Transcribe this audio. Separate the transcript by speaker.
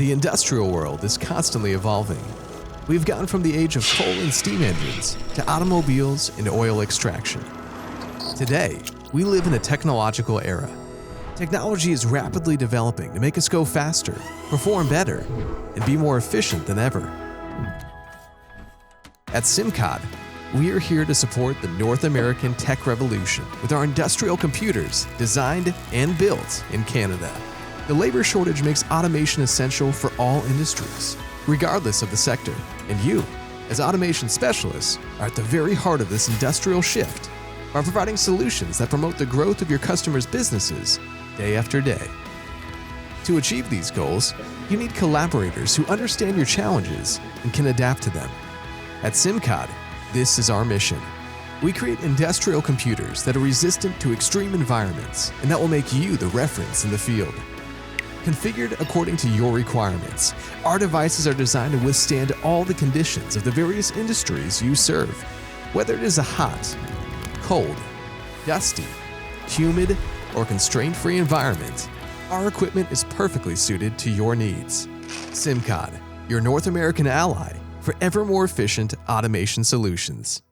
Speaker 1: The industrial world is constantly evolving. We've gone from the age of coal and steam engines to automobiles and oil extraction. Today, we live in a technological era. Technology is rapidly developing to make us go faster, perform better, and be more efficient than ever. At Symcod, we are here to support the North American tech revolution with our industrial computers designed and built in Canada. The labor shortage makes automation essential for all industries, regardless of the sector, and you, as automation specialists, are at the very heart of this industrial shift by providing solutions that promote the growth of your customers' businesses day after day. To achieve these goals, you need collaborators who understand your challenges and can adapt to them. At Symcod, this is our mission. We create industrial computers that are resistant to extreme environments and that will make you the reference in the field. Configured according to your requirements, our devices are designed to withstand all the conditions of the various industries you serve. Whether it is a hot, cold, dusty, humid, or constraint-free environment, our equipment is perfectly suited to your needs. Symcod, your North American ally for ever more efficient automation solutions.